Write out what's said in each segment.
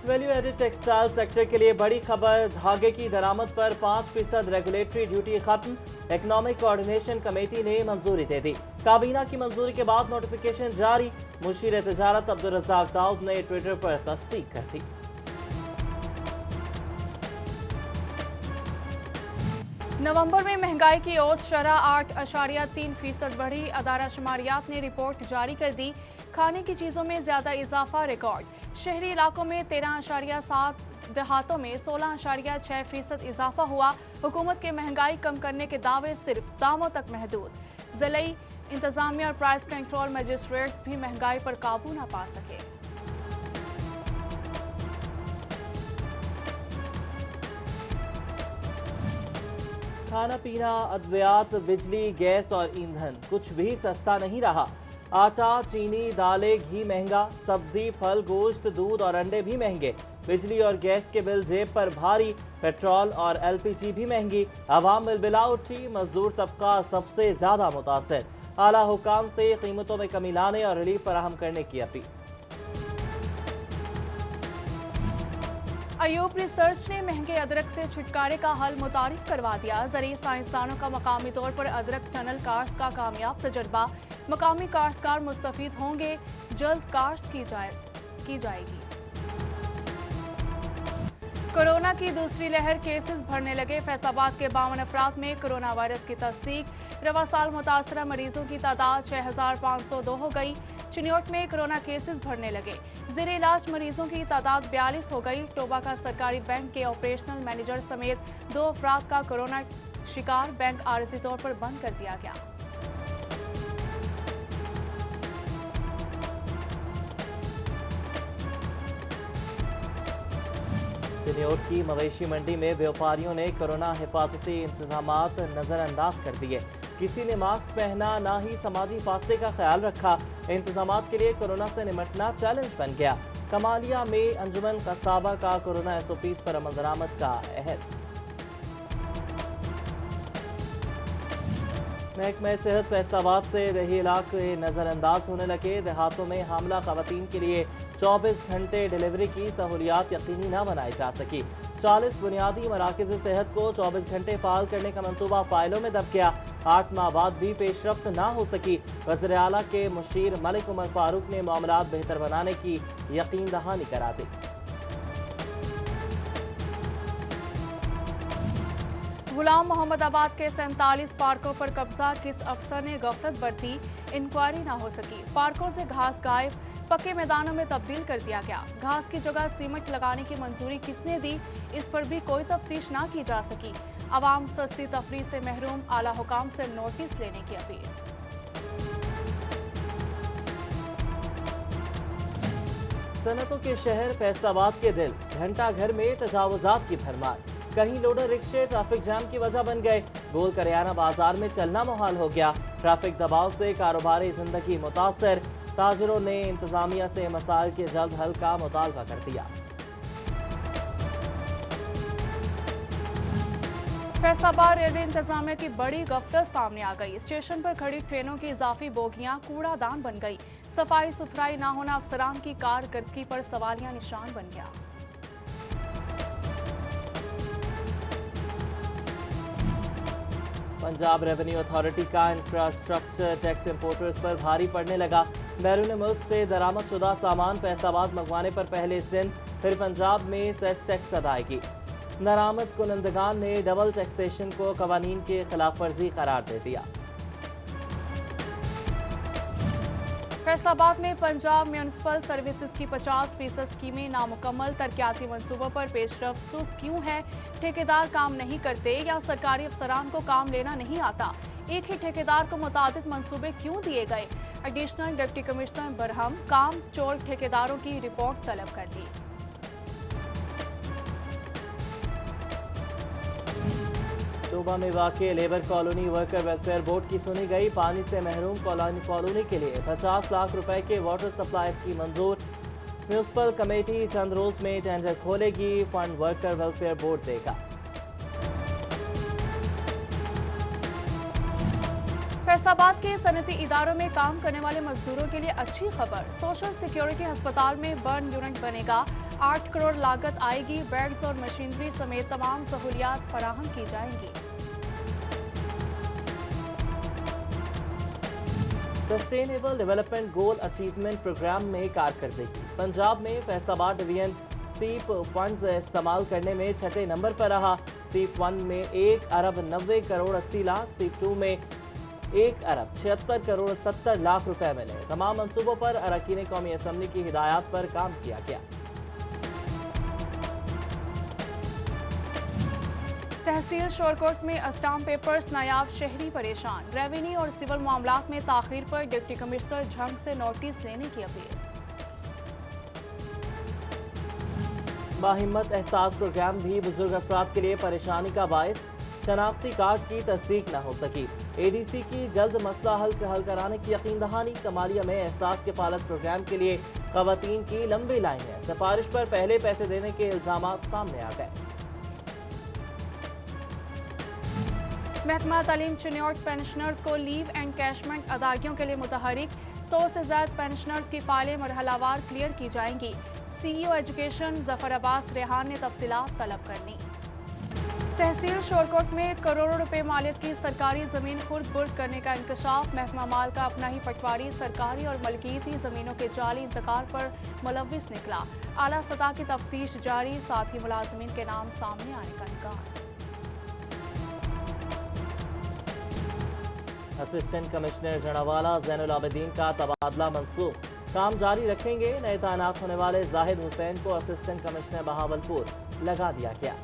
Value added textile sector के लिए बड़ी खबर, धागे की दरामद पर 5% रेगुलेटरी ड्यूटी खत्म। इकोनॉमिक कोऑर्डिनेशन कमेटी ने मंजूरी दे दी। काबीना की मंजूरी के बाद नोटिफिकेशन जारी। मुशीर तिजारत अब्दुल रज़ाक दाऊद ने ट्विटर पर तस्दीक कर दी। नवंबर में महंगाई की औसत शरह 8.3% बढ़ी। अदारा शुमारियात ने रिपोर्ट जारी कर दी। खाने की चीजों में ज्यादा इजाफा रिकॉर्ड। शहरी इलाकों में 13.7, देहातों में 16.6% इजाफा हुआ। हुकूमत के महंगाई कम करने के दावे सिर्फ दामों तक महदूद। जिलाई इंतजामिया और प्राइस कंट्रोल मजिस्ट्रेट्स भी महंगाई पर काबू न पा सके। खाना पीना, अद्वियात, बिजली, गैस और ईंधन कुछ भी सस्ता नहीं रहा। आटा, चीनी, दालें, घी महंगा, सब्जी, फल, गोश्त, दूध और अंडे भी महंगे। बिजली और गैस के बिल जेब पर भारी। पेट्रोल और एलपीजी भी महंगी। अवाम बिलबिला उठी। मजदूर तबका सबसे ज्यादा मुतासर। आला हुकाम से कीमतों में कमी लाने और रिलीफ फराहम करने की अपील। अयूब रिसर्च ने महंगे अदरक से छुटकारे का हल मुतारिफ करवा दिया। ज़रिए साइंसदानों का मकामी तौर पर अदरक टनल काश्त का कामयाब तजर्बा। मकामी काश्तकार मुस्तफीद होंगे। जल्द काश्त की जाएगी। कोरोना की दूसरी लहर, केसेस बढ़ने लगे। फैसलाबाद के 52 अफराद में कोरोना वायरस की तस्दीक। रवा साल मुतासरा मरीजों की तादाद 6502 हो गई। चिन्योट में कोरोना केसेस बढ़ने लगे। ज़ेरे इलाज मरीजों की तादाद 42 हो गई। टोबा का सरकारी बैंक के ऑपरेशनल मैनेजर समेत 2 अफराद का कोरोना शिकार। बैंक आरजी तौर पर बंद कर दिया गया। चिन्योट की मवेशी मंडी में व्यापारियों ने कोरोना हिफाजती इंतजामात नजरअंदाज कर दिए। किसी ने मास्क पहना, ना ही समाजी फासले का ख्याल रखा। इंतजामात के लिए कोरोना से निपटना चैलेंज बन गया। कमालिया में अंजुमन कसाबा का कोरोना एसओपीज पर अमल दरामद का अहद। महकमा सेहत फैसलाबाद से देही इलाके नजरअंदाज होने लगे। देहातों में हामला खवातीन के लिए 24 घंटे डिलीवरी की सहूलियात यकीनी न बनाई जा सकी। 40 बुनियादी मराकज़ सेहत को 24 घंटे फाल करने का मंसूबा फाइलों में दब गया। 8 माह बाद भी पेशरफ्त न हो सकी। वज़ीर आला के मुशीर मलिक उमर फारूक ने मामलात बेहतर बनाने की यकीन दहानी करा दी। गुलाम मोहम्मदाबाद के 47 पार्कों पर कब्जा, किस अफसर ने गफलत बरती, इंक्वायरी न हो सकी। पार्कों से घास गायब, पक्के मैदानों में तब्दील कर दिया गया। घास की जगह सीमेंट लगाने की मंजूरी किसने दी, इस पर भी कोई तफ्तीश न की जा सकी। अवाम सस्ती तफरीह से महरूम, आला हुकाम से नोटिस लेने की अपील। सनतों के शहर फैसलाबाद के दिल, घंटा घर में तजावुजात की भरमार। कहीं लोडर रिक्शे ट्रैफिक जाम की वजह बन गए। गोल करियाना बाजार में चलना मुहाल हो गया। ट्रैफिक दबाव से कारोबारी जिंदगी मुतासर। ताजरों ने इंतजामिया से मसाइल के जल्द हल का मुतालबा कर दिया। फैसलाबाद रेलवे इंतजामिया की बड़ी गफलत सामने आ गई। स्टेशन पर खड़ी ट्रेनों की इजाफी बोगियां कूड़ादान बन गई। सफाई सुथराई न होना अफसरान की कारकर्दगी पर सवालिया निशान बन गया। पंजाब रेवेन्यू अथॉरिटी का इंफ्रास्ट्रक्चर टैक्स इंपोर्टर्स पर भारी पड़ने लगा। बैरून मुल्क से दरामद शुदा सामान फैसलाबाद मंगवाने पर पहले सिंध, फिर पंजाब में सेस टैक्स अदायगी। दरामद कुनंदगान ने डबल टैक्सेशन को कवानीन की खिलाफ वर्जी करार दे दिया। फैसलाबाद में पंजाब म्यूनिसिपल सर्विसेज की 50% स्कीमें नामुकम्मल। तरक्याती मंसूबों पर पेशरफ्त सुस्त क्यों है? ठेकेदार काम नहीं करते या सरकारी अफसरान को काम लेना नहीं आता? एक ही ठेकेदार को मुतादिद मंसूबे क्यों दिए गए? एडिशनल डिप्टी कमिश्नर बरहम, काम चोर ठेकेदारों की रिपोर्ट तलब कर ली। टोबा में वाक़े labour colony worker welfare board की सुनी गई। पानी से महरूम कॉलोनी के लिए 50 लाख रुपए के वाटर सप्लाई की मंजूर। म्यूनिसिपल कमेटी चंद रोज में टेंडर खोलेगी। फंड वर्कर वेलफेयर बोर्ड देगा। फैसलाबाद के सनती इदारों में काम करने वाले मजदूरों के लिए अच्छी खबर। सोशल सिक्योरिटी अस्पताल में बर्न यूनिट बनेगा। 8 करोड़ लागत आएगी। बेड्स और मशीनरी समेत तमाम सहूलियात फराहम की जाएंगी। Sustainable development goal achievement programme में कारकर्दगी। पंजाब में फैसलाबाद डिवीजन सीप फंड्स इस्तेमाल करने में 6 नंबर पर रहा। सीप 1 में 1 अरब 90 करोड़ 80 लाख, सीप 2 में 1 अरब 76 करोड़ 70 लाख रुपए मिले। तमाम मंसूबों पर अरकान कौमी असम्बली की हिदायत पर काम किया गया। तहसील शोरकोट में अस्टाम पेपर्स नायाब, शहरी परेशान। रेवेन्यू और सिविल मामलात में ताखीर पर डिप्टी कमिश्नर झंग से नोटिस लेने की अपील। बाहिम्मत एहसास प्रोग्राम भी बुजुर्ग अफराद के लिए परेशानी का बायस। शनाख्ती कार्ड की तस्दीक न हो सकी। एडीसी की जल्द मसला हल कराने की यकीन दहानी। कमालिया में एहसास किफालत प्रोग्राम के लिए खवातीन की लंबी लाइन है। सिफारिश पर पहले पैसे देने के इल्जाम सामने आ गए। महकमा तालीम चिन्योट पेंशनर्स को लीव एंड कैशमेंट अदायगियों के लिए मुतहरिक। 100 से ज्यादा पेंशनर्स की फाइलें मरहलावार क्लियर की जाएंगी। सीईओ एजुकेशन जफर अब्बास रेहान ने तफसीलात तलब करनी। तहसील शोरकोट में करोड़ों रुपए मालियत की सरकारी जमीन खुर्द बुर्द करने का इंकशाफ। महकमा माल का अपना ही पटवारी सरकारी और मलकीती जमीनों के जाली इंतकाल पर मुलविस निकला। आला सतह की तफ्तीश जारी, साथ ही मुलाजमीन के नाम सामने आने का इम्कान। असिस्टेंट कमिश्नर जनावाला जैनुल आबिदीन का तबादला मंसूख। काम जारी रखेंगे। नए तैनात होने वाले जाहिद हुसैन को असिस्टेंट कमिश्नर बहावलपुर लगा दिया गया।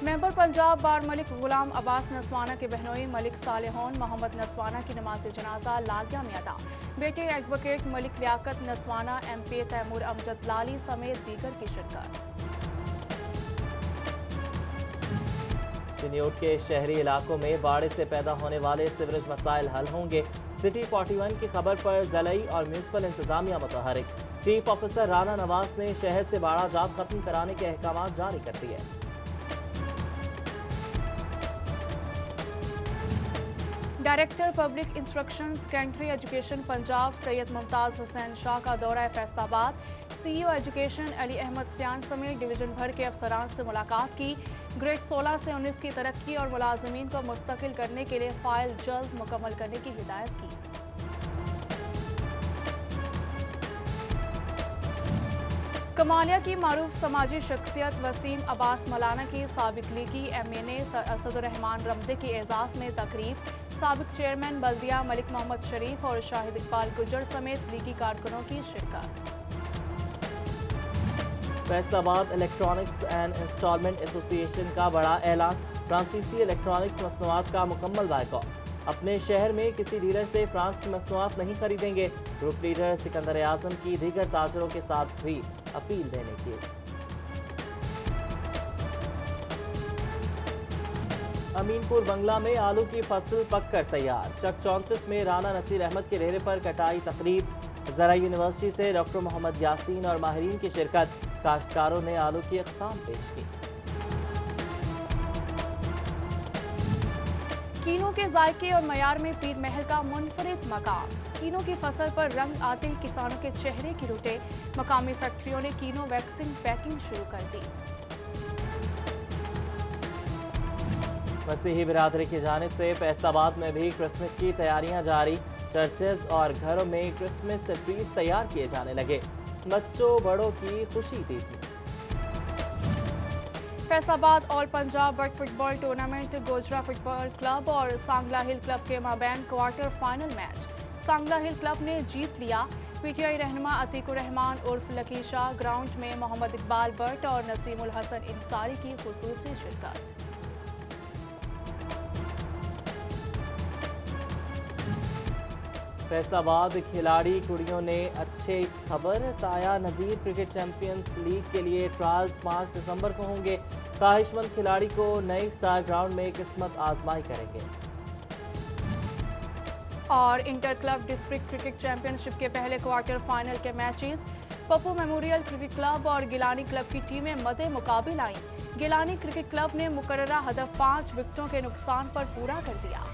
मेंबर पंजाब बार मलिक गुलाम अब्बास नसवाना के बहनोई मलिक सालेहोन मोहम्मद नसवाना की नमाज जनाजा लालिया में अदा। बेटे एडवोकेट मलिक लियाकत नसवाना, MP तैमूर अमजद लाली समेत दीगर की शिरकत। चिन्योट के शहरी इलाकों में बाढ़ से पैदा होने वाले सीवरेज मसाइल हल होंगे। सिटी 41 की खबर पर जलई और म्यूनसिपल इंतजामिया मुतहरिक। चीफ ऑफिसर राना नवाज ने शहर से बाढ़ जात खत्म कराने के अहकाम जारी कर दिए। Director public instruction secondary education Punjab Syed Mumtaz Hussain Shah का दौरा फैसलाबाद। सीईओ एजुकेशन अली अहमद सियान समेत डिवीजन भर के अफसरान से मुलाकात की। ग्रेड 16 से 19 की तरक्की और मुलाजमीन को मुस्तकिल करने के लिए फाइल जल्द मुकम्मल करने की हिदायत की। कमालिया की मारूफ समाजी शख्सियत वसीम अब्बास मलाना की साबिक लीगी MNA असदुर्रहमान रमजे की एजाज में तकरीब। साबिक चेयरमैन बल्दिया मलिक मोहम्मद शरीफ और शाहिद इकबाल गुजर समेत लीगी कारकुनों की शिरकत। Faisalabad electronics and instalment association का बड़ा ऐलान। फ्रांसीसी इलेक्ट्रॉनिक्स मसनूआत का मुकम्मल बायकॉट। अपने शहर में किसी डीलर से फ्रांस की मसनूआत नहीं खरीदेंगे। ग्रुप लीडर सिकंदर आजम की दीगर ताजरों के साथ भी अपील देने की। अमीनपुर बंगला में आलू की फसल पककर तैयार। चक 34 में राना नसीर अहमद के डेरे पर कटाई तकरीब। ज़राई यूनिवर्सिटी से डॉक्टर मोहम्मद यासीन और माहिरीन की शिरकत। काश्तकारों ने आलू की अक़साम पेश की। कीनों के जायके और मयार में पीर महल का मुनफरिद मकाम। कीनों की फसल पर रंग आते ही किसानों के चेहरे खिलौटे। मकामी फैक्ट्रियों ने कीनों वैक्सीन पैकिंग शुरू कर दी। मसीही बिरादरी की जानिब से फैसलाबाद में भी क्रिसमस की तैयारियां जारी। चर्चेज और घरों में क्रिसमस ट्रीज तैयार किए जाने लगे। बच्चों बड़ों की खुशी थी। Faisalabad all Punjab bird football tournament Gojra football club और सांगला हिल क्लब के माबैन क्वार्टर फाइनल मैच। सांगला हिल क्लब ने जीत लिया। PTI रहनुमा अतीकुर रहमान उर्फ लकी शाह ग्राउंड में मोहम्मद इकबाल बट और नसीमुल हसन इंसारी की खुसूसी शिरकत। फैसलाबाद खिलाड़ी कुड़ियों ने अच्छे खबर। ताया नजीर क्रिकेट चैंपियंस लीग के लिए ट्रायल्स 5 दिसंबर को होंगे। ख्वाहिशमंद खिलाड़ी को नई स्टार ग्राउंड में किस्मत आजमाई करेंगे। और inter club district cricket championship के पहले क्वार्टर फाइनल के matches. Pappu memorial cricket club और गिलानी क्लब की टीमें मदे मुकाबिल आईं। गिलानी क्रिकेट क्लब ने मुकर्ररा हदफ 5 विकेटों के नुकसान पर पूरा कर दिया।